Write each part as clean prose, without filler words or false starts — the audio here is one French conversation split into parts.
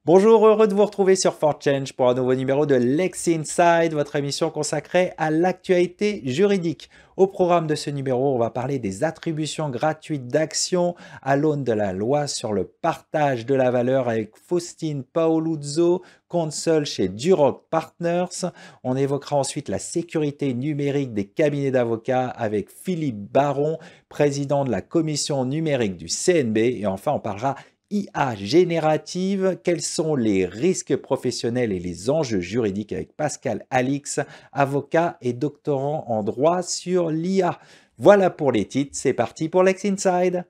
Bonjour, heureux de vous retrouver sur For Change pour un nouveau numéro de Lex Inside, votre émission consacrée à l'actualité juridique. Au programme de ce numéro, on va parler des attributions gratuites d'actions à l'aune de la loi sur le partage de la valeur avec Faustine Paoluzzo, consul chez Duroc Partners. On évoquera ensuite la sécurité numérique des cabinets d'avocats avec Philippe Baron, président de la commission numérique du CNB. Et enfin, on parlera IA générative, quels sont les risques professionnels et les enjeux juridiques avec Pascal Alix, avocat et doctorant en droit sur l'IA. Voilà pour les titres, c'est parti pour Lex Inside.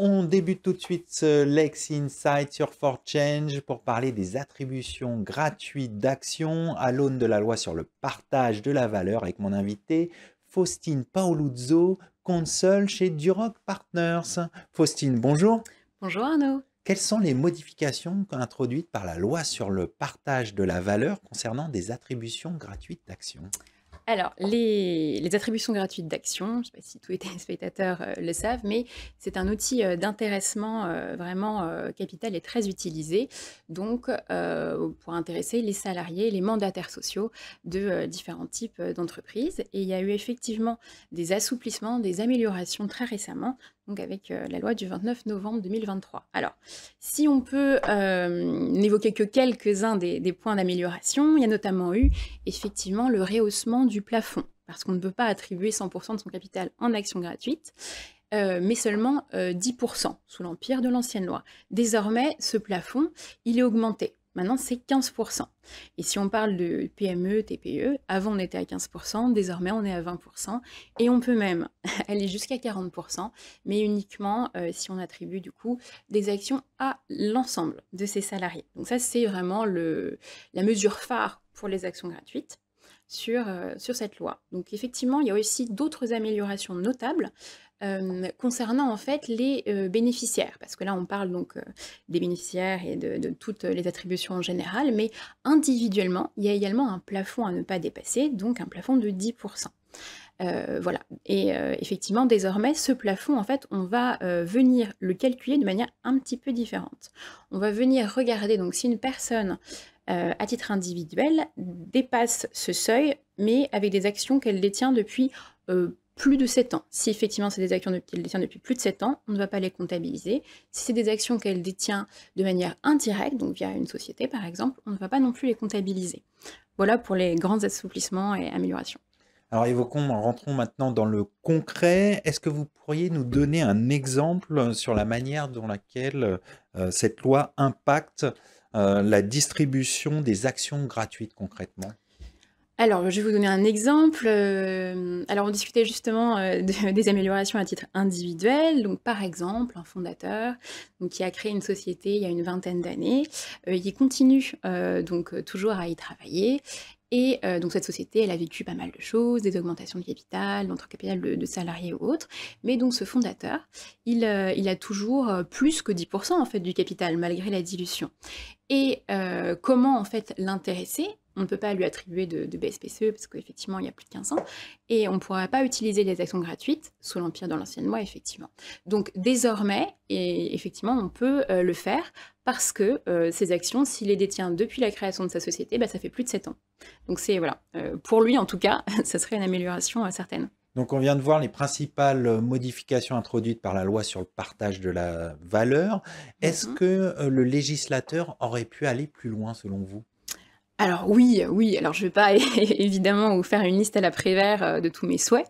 On débute tout de suite ce Lex Insight sur For Change pour parler des attributions gratuites d'actions à l'aune de la loi sur le partage de la valeur avec mon invité Faustine Paoluzzo, consul chez Duroc Partners. Faustine, bonjour. Bonjour Arnaud. Quelles sont les modifications introduites par la loi sur le partage de la valeur concernant des attributions gratuites d'actions? Alors, les attributions gratuites d'actions, je ne sais pas si tous les téléspectateurs le savent, mais c'est un outil d'intéressement vraiment capital et très utilisé, donc pour intéresser les salariés, les mandataires sociaux de différents types d'entreprises. Et il y a eu effectivement des assouplissements, des améliorations très récemment, donc avec la loi du 29 novembre 2023. Alors, si on peut n'évoquer que quelques-uns des points d'amélioration, il y a notamment eu effectivement le rehaussement du plafond, parce qu'on ne peut pas attribuer 100% de son capital en actions gratuites, mais seulement 10% sous l'empire de l'ancienne loi. Désormais, ce plafond, il est augmenté. Maintenant, c'est 15%. Et si on parle de PME, TPE, avant on était à 15%, désormais on est à 20%, et on peut même aller jusqu'à 40%, mais uniquement si on attribue du coup des actions à l'ensemble de ses salariés. Donc ça, c'est vraiment la mesure phare pour les actions gratuites sur cette loi. Donc effectivement, il y a aussi d'autres améliorations notables concernant en fait les bénéficiaires, parce que là on parle donc des bénéficiaires et de toutes les attributions en général, mais individuellement, il y a également un plafond à ne pas dépasser, donc un plafond de 10%. Voilà. Et effectivement, désormais, ce plafond, en fait, on va venir le calculer de manière un petit peu différente. On va venir regarder, donc, si une personne, à titre individuel, dépasse ce seuil, mais avec des actions qu'elle détient depuis plus de 7 ans. Si effectivement c'est des actions qu'elle détient depuis plus de 7 ans, on ne va pas les comptabiliser. Si c'est des actions qu'elle détient de manière indirecte, donc via une société par exemple, on ne va pas non plus les comptabiliser. Voilà pour les grands assouplissements et améliorations. Alors rentrons maintenant dans le concret. Est-ce que vous pourriez nous donner un exemple sur la manière dont laquelle cette loi impacte la distribution des actions gratuites concrètement? Alors, je vais vous donner un exemple. Alors, on discutait justement des améliorations à titre individuel. Donc, par exemple, un fondateur donc, qui a créé une société il y a une vingtaine d'années, il continue donc toujours à y travailler. Et donc cette société, elle a vécu pas mal de choses, des augmentations de capital, d'entre capital de salariés ou autres. Mais donc ce fondateur, il a toujours plus que 10% en fait du capital, malgré la dilution. Et comment en fait l'intéresser? On ne peut pas lui attribuer de BSPCE parce qu'effectivement il y a plus de 15 ans, et on ne pourra pas utiliser les actions gratuites sous l'empire de l'ancienne loi, effectivement. Donc désormais, et effectivement, on peut le faire parce que ces actions, s'il les détient depuis la création de sa société, bah, ça fait plus de 7 ans. Donc c'est, voilà, pour lui en tout cas, ça serait une amélioration certaine. Donc on vient de voir les principales modifications introduites par la loi sur le partage de la valeur. Est-ce Mhm. que le législateur aurait pu aller plus loin selon vous? Alors oui, oui, alors je ne vais pas évidemment vous faire une liste à la Prévert de tous mes souhaits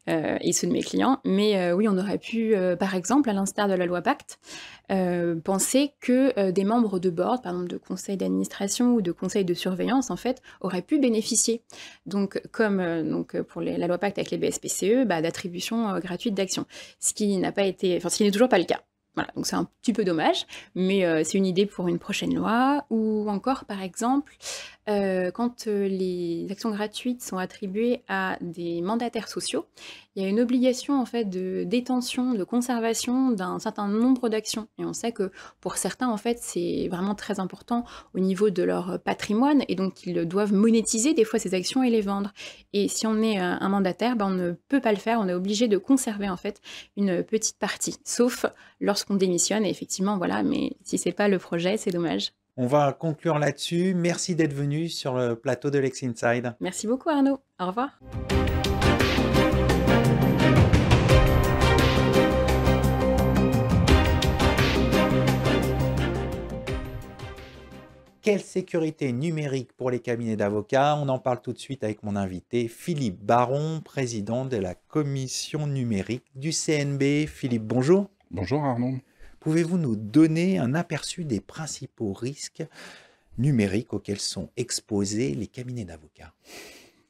et ceux de mes clients, mais oui, on aurait pu, par exemple, à l'instar de la loi Pacte, penser que des membres de board, par exemple de conseil d'administration ou de conseil de surveillance, en fait, auraient pu bénéficier, donc comme donc, pour la loi Pacte avec les BSPCE, bah, d'attribution gratuite d'actions, ce qui n'a pas été, enfin, ce qui n'est toujours pas le cas. Voilà, donc c'est un petit peu dommage, mais c'est une idée pour une prochaine loi, ou encore, par exemple, Quand, les actions gratuites sont attribuées à des mandataires sociaux, il y a une obligation en fait de détention, de conservation d'un certain nombre d'actions et on sait que pour certains en fait, c'est vraiment très important au niveau de leur patrimoine et donc ils doivent monétiser des fois ces actions et les vendre et si on est, un mandataire, on ne peut pas le faire, on est obligé de conserver en fait une petite partie, sauf lorsqu'on démissionne et effectivement voilà, mais si c'est pas le projet, c'est dommage. On va conclure là-dessus. Merci d'être venu sur le plateau de Lex Inside. Merci beaucoup Arnaud. Au revoir. Quelle sécurité numérique pour les cabinets d'avocats? On en parle tout de suite avec mon invité, Philippe Baron, président de la commission numérique du CNB. Philippe, bonjour. Bonjour Arnaud. Pouvez-vous nous donner un aperçu des principaux risques numériques auxquels sont exposés les cabinets d'avocats?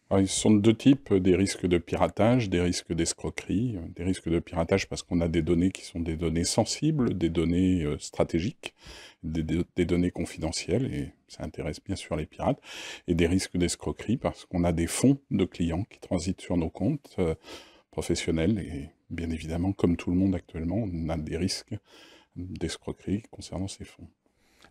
Alors, ils sont de deux types, des risques de piratage, des risques d'escroquerie. Des risques de piratage parce qu'on a des données qui sont des données sensibles, des données stratégiques, des données confidentielles, et ça intéresse bien sûr les pirates, et des risques d'escroquerie parce qu'on a des fonds de clients qui transitent sur nos comptes professionnels, et bien évidemment, comme tout le monde actuellement, on a des risques d'escroquerie concernant ces fonds.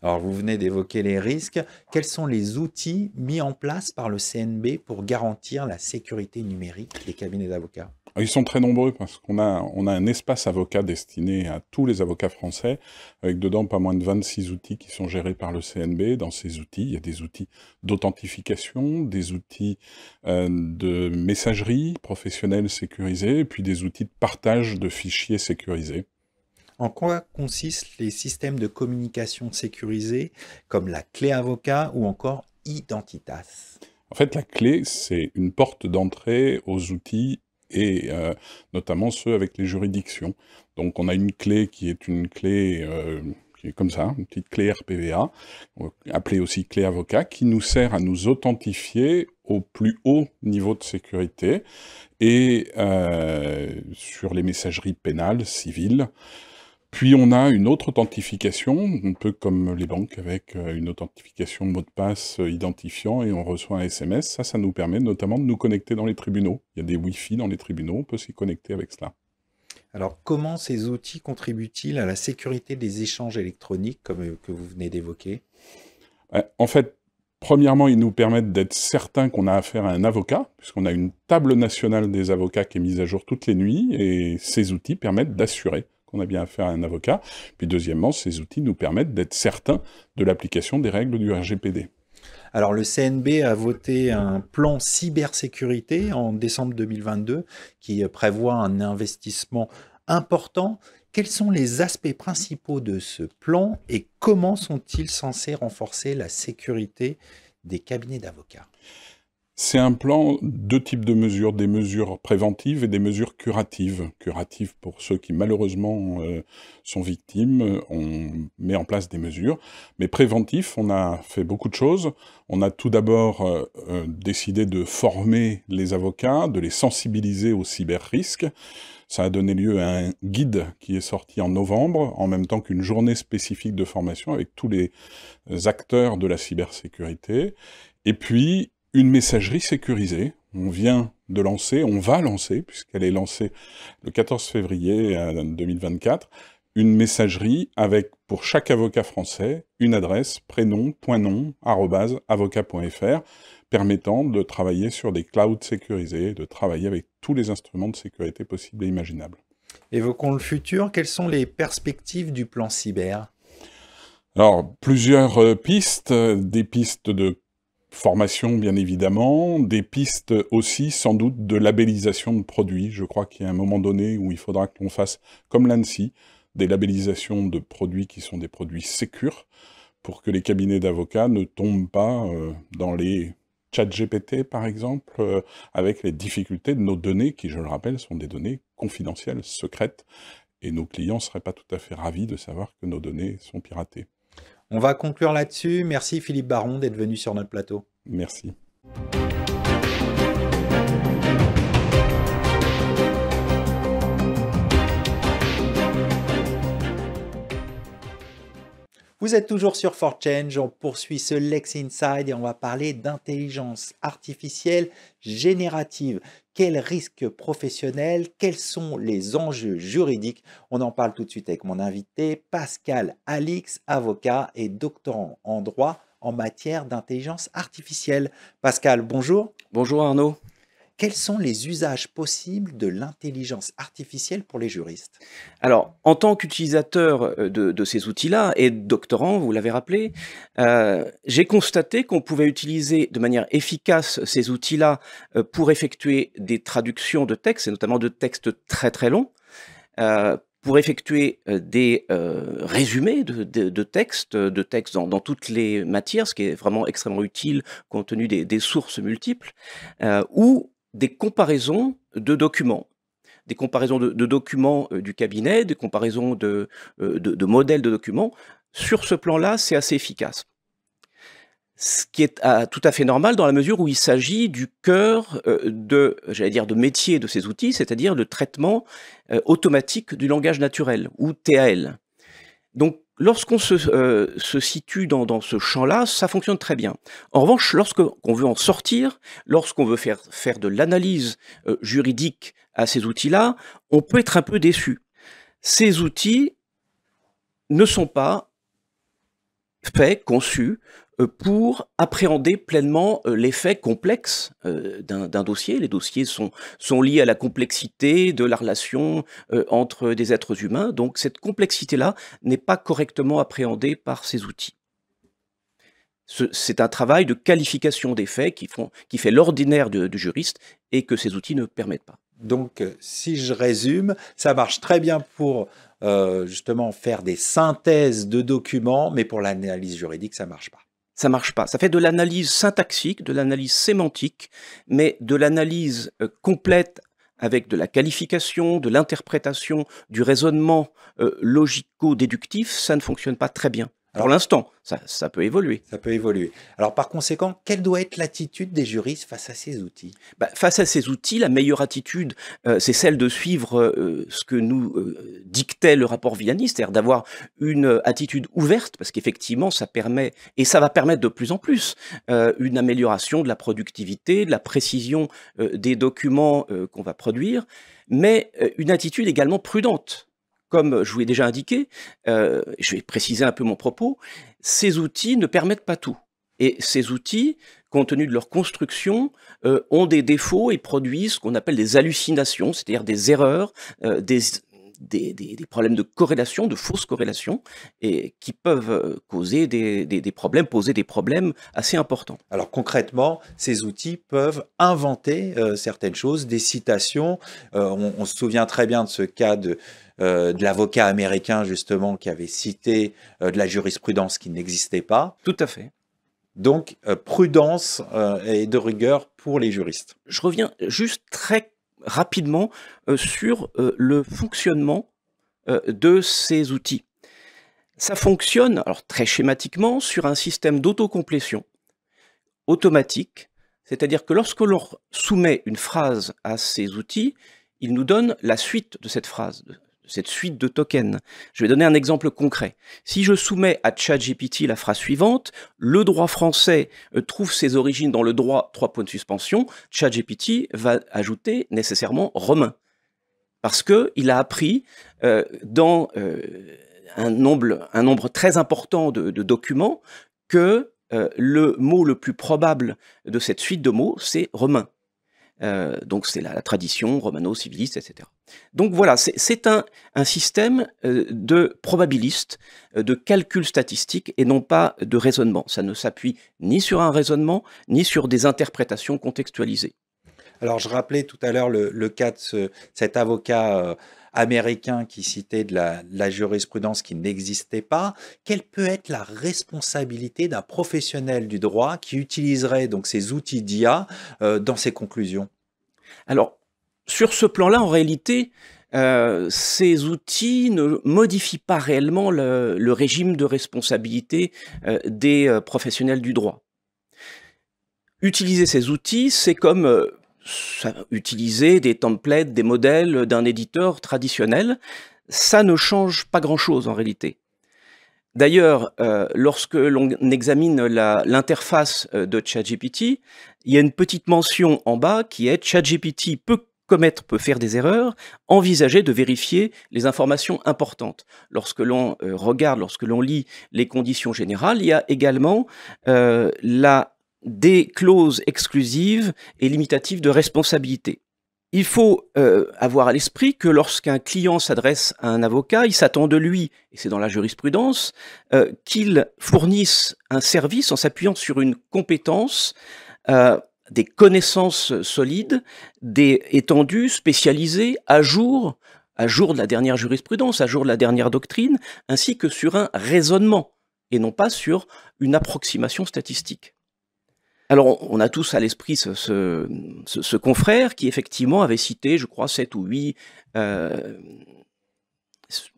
Alors, vous venez d'évoquer les risques. Quels sont les outils mis en place par le CNB pour garantir la sécurité numérique des cabinets d'avocats? Ils sont très nombreux parce qu'on a un espace avocat destiné à tous les avocats français, avec dedans pas moins de 26 outils qui sont gérés par le CNB. Dans ces outils, il y a des outils d'authentification, des outils de messagerie professionnelle sécurisée, et puis des outils de partage de fichiers sécurisés. En quoi consistent les systèmes de communication sécurisés comme la clé avocat ou encore Identitas? En fait, la clé, c'est une porte d'entrée aux outils et notamment ceux avec les juridictions. Donc on a une clé qui est une clé qui est comme ça, une petite clé RPVA, appelée aussi clé avocat, qui nous sert à nous authentifier au plus haut niveau de sécurité et sur les messageries pénales, civiles. Puis on a une autre authentification, un peu comme les banques, avec une authentification mot de passe identifiant, et on reçoit un SMS. Ça nous permet notamment de nous connecter dans les tribunaux. Il y a des Wi-Fi dans les tribunaux, on peut s'y connecter avec cela. Alors, comment ces outils contribuent-ils à la sécurité des échanges électroniques, comme que vous venez d'évoquer? En fait, premièrement, ils nous permettent d'être certains qu'on a affaire à un avocat, puisqu'on a une table nationale des avocats qui est mise à jour toutes les nuits, et ces outils permettent d'assurer qu'on a bien affaire à un avocat. Puis deuxièmement, ces outils nous permettent d'être certains de l'application des règles du RGPD. Alors le CNB a voté un plan cybersécurité en décembre 2022 qui prévoit un investissement important. Quels sont les aspects principaux de ce plan et comment sont-ils censés renforcer la sécurité des cabinets d'avocats? C'est un plan, deux types de mesures, des mesures préventives et des mesures curatives. Curatives pour ceux qui malheureusement sont victimes, on met en place des mesures. Mais préventif, on a fait beaucoup de choses. On a tout d'abord décidé de former les avocats, de les sensibiliser aux cyber-risques. Ça a donné lieu à un guide qui est sorti en novembre, en même temps qu'une journée spécifique de formation avec tous les acteurs de la cybersécurité. Et puis, une messagerie sécurisée, on va lancer, puisqu'elle est lancée le 14 février 2024, une messagerie avec, pour chaque avocat français, une adresse prénom.nom @avocat.fr, permettant de travailler sur des clouds sécurisés, de travailler avec tous les instruments de sécurité possibles et imaginables. Évoquons le futur, quelles sont les perspectives du plan cyber? Alors, plusieurs pistes, des pistes de formation, bien évidemment, des pistes aussi, sans doute, de labellisation de produits. Je crois qu'il y a un moment donné où il faudra qu'on fasse, comme l'ANSSI, des labellisations de produits qui sont des produits sécurs, pour que les cabinets d'avocats ne tombent pas dans les ChatGPT, par exemple, avec les difficultés de nos données, qui, je le rappelle, sont des données confidentielles, secrètes, et nos clients ne seraient pas tout à fait ravis de savoir que nos données sont piratées. On va conclure là-dessus. Merci Philippe Baron d'être venu sur notre plateau. Merci. Vous êtes toujours sur For Change, on poursuit ce Lex Inside et on va parler d'intelligence artificielle générative. Quels risques professionnels, quels sont les enjeux juridiques? On en parle tout de suite avec mon invité, Pascal Alix, avocat et doctorant en droit en matière d'intelligence artificielle. Pascal, bonjour. Bonjour Arnaud. Quels sont les usages possibles de l'intelligence artificielle pour les juristes? Alors, en tant qu'utilisateur de ces outils-là et doctorant, vous l'avez rappelé, j'ai constaté qu'on pouvait utiliser de manière efficace ces outils-là pour effectuer des traductions de textes, et notamment de textes très très longs, pour effectuer des résumés de textes dans toutes les matières, ce qui est vraiment extrêmement utile compte tenu des sources multiples, ou des comparaisons de documents. Des comparaisons de documents du cabinet, des comparaisons de modèles de documents. Sur ce plan-là, c'est assez efficace. Ce qui est tout à fait normal dans la mesure où il s'agit du cœur de métier de ces outils, c'est-à-dire le traitement automatique du langage naturel, ou TAL. Donc, lorsqu'on se situe dans ce champ-là, ça fonctionne très bien. En revanche, lorsqu'on veut en sortir, lorsqu'on veut faire de l'analyse juridique à ces outils-là, on peut être un peu déçu. Ces outils ne sont pas conçus pour appréhender pleinement les faits complexes d'un dossier. Les dossiers sont liés à la complexité de la relation entre des êtres humains, donc cette complexité-là n'est pas correctement appréhendée par ces outils. C'est un travail de qualification des faits qui fait l'ordinaire du juriste et que ces outils ne permettent pas. Donc, si je résume, ça marche très bien pour justement faire des synthèses de documents, mais pour l'analyse juridique, ça ne marche pas. Ça marche pas. Ça fait de l'analyse syntaxique, de l'analyse sémantique, mais de l'analyse complète avec de la qualification, de l'interprétation, du raisonnement logico-déductif, ça ne fonctionne pas très bien. Pour l'instant, ça peut évoluer. Ça peut évoluer. Alors, par conséquent, quelle doit être l'attitude des juristes face à ces outils? Face à ces outils, la meilleure attitude, c'est celle de suivre ce que nous dictait le rapport Villani, c'est-à-dire d'avoir une attitude ouverte, parce qu'effectivement, ça permet, et ça va permettre de plus en plus, une amélioration de la productivité, de la précision des documents qu'on va produire, mais une attitude également prudente. Comme je vous l'ai déjà indiqué, je vais préciser un peu mon propos, ces outils ne permettent pas tout. Et ces outils, compte tenu de leur construction, ont des défauts et produisent ce qu'on appelle des hallucinations, c'est-à-dire des erreurs, des problèmes de corrélation, de fausses corrélations, et qui peuvent causer poser des problèmes assez importants. Alors concrètement, ces outils peuvent inventer certaines choses, des citations. On se souvient très bien de ce cas de l'avocat américain justement qui avait cité de la jurisprudence qui n'existait pas. Tout à fait. Donc prudence et de rigueur pour les juristes. Je reviens juste très rapidement sur le fonctionnement de ces outils. Ça fonctionne, alors très schématiquement, sur un système d'autocomplétion automatique, c'est-à-dire que lorsque l'on soumet une phrase à ces outils, il nous donne la suite de cette phrase, de cette suite de tokens. Je vais donner un exemple concret. Si je soumets à ChatGPT la phrase suivante, le droit français trouve ses origines dans le droit, 3 points de suspension, ChatGPT va ajouter nécessairement romain. Parce qu'il a appris dans un nombre très important de documents que le mot le plus probable de cette suite de mots, c'est romain. Donc c'est la tradition romano-civiliste, etc. Donc voilà, c'est un système de probabiliste, de calcul statistique et non pas de raisonnement. Ça ne s'appuie ni sur un raisonnement, ni sur des interprétations contextualisées. Alors je rappelais tout à l'heure le cas de cet avocat américain qui citait de la jurisprudence qui n'existait pas. Quelle peut être la responsabilité d'un professionnel du droit qui utiliserait donc ces outils d'IA dans ses conclusions? Alors, sur ce plan-là, en réalité, ces outils ne modifient pas réellement le régime de responsabilité des professionnels du droit. Utiliser ces outils, c'est comme utiliser des templates, des modèles d'un éditeur traditionnel. Ça ne change pas grand-chose en réalité. D'ailleurs, lorsque l'on examine l'interface de ChatGPT, il y a une petite mention en bas qui est ChatGPT peut faire des erreurs, envisager de vérifier les informations importantes. Lorsque l'on regarde, lorsque l'on lit les conditions générales, il y a également des clauses exclusives et limitatives de responsabilité. Il faut avoir à l'esprit que lorsqu'un client s'adresse à un avocat, il s'attend de lui, et c'est dans la jurisprudence, qu'il fournisse un service en s'appuyant sur une compétence, des connaissances solides, étendues, spécialisées, à jour de la dernière jurisprudence, à jour de la dernière doctrine, ainsi que sur un raisonnement, et non pas sur une approximation statistique. Alors, on a tous à l'esprit ce confrère qui, effectivement, avait cité, je crois, 7 ou 8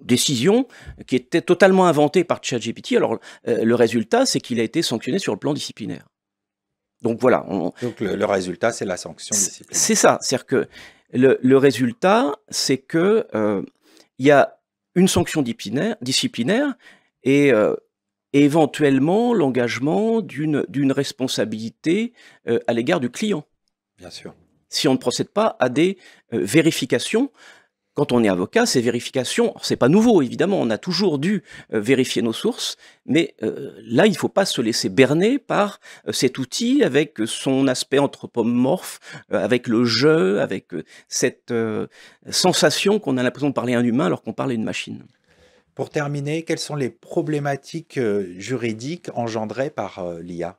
décisions qui étaient totalement inventées par ChatGPT. Alors, le résultat, c'est qu'il a été sanctionné sur le plan disciplinaire. Donc, voilà. Donc, le résultat, c'est la sanction disciplinaire. C'est ça. C'est-à-dire que le résultat, c'est que il y a une sanction disciplinaire et éventuellement l'engagement d'une responsabilité à l'égard du client. Bien sûr. Si on ne procède pas à des vérifications. Quand on est avocat, ces vérifications, c'est pas nouveau évidemment, on a toujours dû vérifier nos sources, mais là il ne faut pas se laisser berner par cet outil avec son aspect anthropomorphe, avec le jeu, avec cette sensation qu'on a l'impression de parler à un humain alors qu'on parle à une machine. Pour terminer, quelles sont les problématiques juridiques engendrées par l'IA?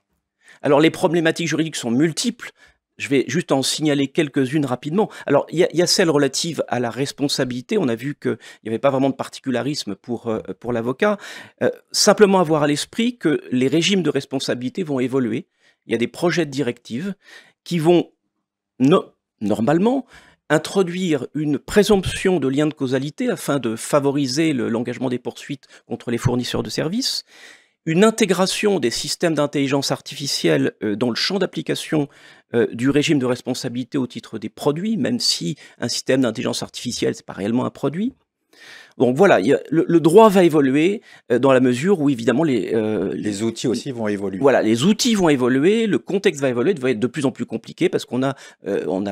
Alors les problématiques juridiques sont multiples. Je vais juste en signaler quelques-unes rapidement. Alors, il y a celle relative à la responsabilité. On a vu qu'il n'y avait pas vraiment de particularisme pour l'avocat. Simplement avoir à l'esprit que les régimes de responsabilité vont évoluer. Il y a des projets de directives qui vont normalement introduire une présomption de lien de causalité afin de favoriser l'engagement des poursuites contre les fournisseurs de services. Une intégration des systèmes d'intelligence artificielle dans le champ d'application du régime de responsabilité au titre des produits, même si un système d'intelligence artificielle, c'est pas réellement un produit. Donc voilà, le droit va évoluer dans la mesure où évidemment les outils aussi vont évoluer. Voilà, les outils vont évoluer, le contexte va évoluer, va être de plus en plus compliqué parce qu'on a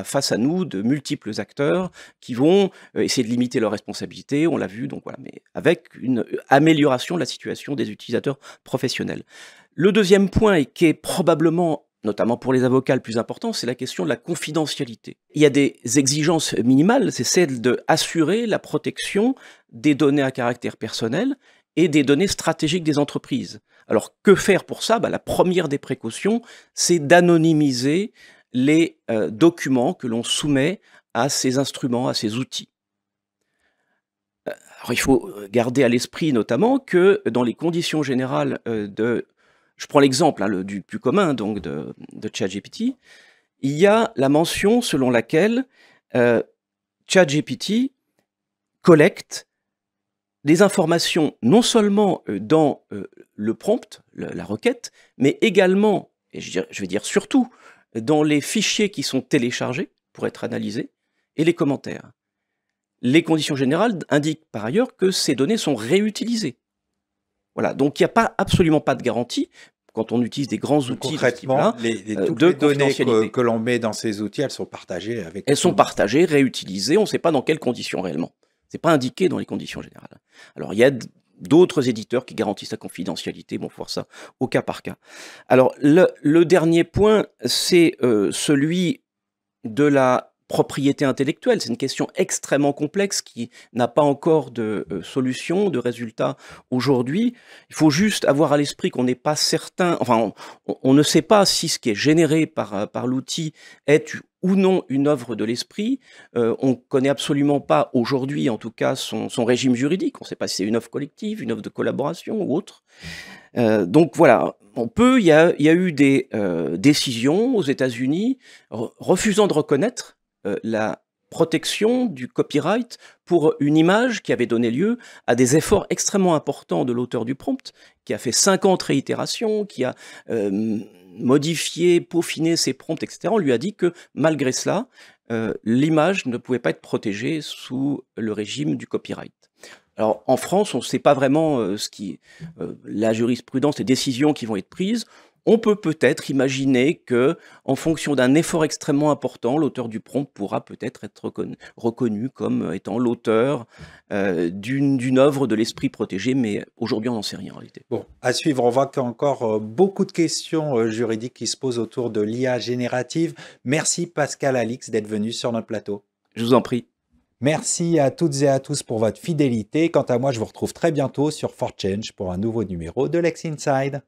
face à nous de multiples acteurs qui vont essayer de limiter leurs responsabilités, on l'a vu, donc voilà, mais avec une amélioration de la situation des utilisateurs professionnels. Le deuxième point, et qui est probablement notamment pour les avocats, le plus important, c'est la question de la confidentialité. Il y a des exigences minimales, c'est celle d'assurer la protection des données à caractère personnel et des données stratégiques des entreprises. Alors, que faire pour ça? La première des précautions, c'est d'anonymiser les documents que l'on soumet à ces instruments, à ces outils. Alors, il faut garder à l'esprit notamment que dans les conditions générales je prends l'exemple du plus commun donc de ChatGPT, il y a la mention selon laquelle ChatGPT collecte des informations non seulement dans le prompt, la requête, mais également, et je vais dire surtout, dans les fichiers qui sont téléchargés pour être analysés et les commentaires. Les conditions générales indiquent par ailleurs que ces données sont réutilisées. Voilà, donc il n'y a absolument pas de garantie quand on utilise des grands outils. Concrètement, toutes les données que l'on met dans ces outils, elles sont partagées avec. Elles sont partagées, réutilisées, on ne sait pas dans quelles conditions réellement. Ce n'est pas indiqué dans les conditions générales. Alors il y a d'autres éditeurs qui garantissent la confidentialité, bon, il faut voir ça au cas par cas. Alors le dernier point, c'est celui de la propriété intellectuelle. C'est une question extrêmement complexe qui n'a pas encore de solution, de résultat aujourd'hui. Il faut juste avoir à l'esprit qu'on n'est pas certain, enfin on ne sait pas si ce qui est généré par l'outil est ou non une œuvre de l'esprit. On ne connaît absolument pas aujourd'hui, en tout cas, son régime juridique. On ne sait pas si c'est une œuvre collective, une œuvre de collaboration ou autre. Donc voilà, il y a eu des décisions aux États-Unis refusant de reconnaître la protection du copyright pour une image qui avait donné lieu à des efforts extrêmement importants de l'auteur du prompt, qui a fait 50 réitérations, qui a modifié, peaufiné ses prompts, etc. On lui a dit que malgré cela, l'image ne pouvait pas être protégée sous le régime du copyright. Alors, en France, on ne sait pas vraiment la jurisprudence, les décisions qui vont être prises. On peut peut-être imaginer que, en fonction d'un effort extrêmement important, l'auteur du prompt pourra peut-être être reconnu comme étant l'auteur d'une œuvre de l'esprit protégé, mais aujourd'hui, on n'en sait rien en réalité. Bon, à suivre, on voit qu'il y a encore beaucoup de questions juridiques qui se posent autour de l'IA générative. Merci Pascal Alix d'être venu sur notre plateau. Je vous en prie. Merci à toutes et à tous pour votre fidélité. Quant à moi, je vous retrouve très bientôt sur For Change pour un nouveau numéro de Lex Inside.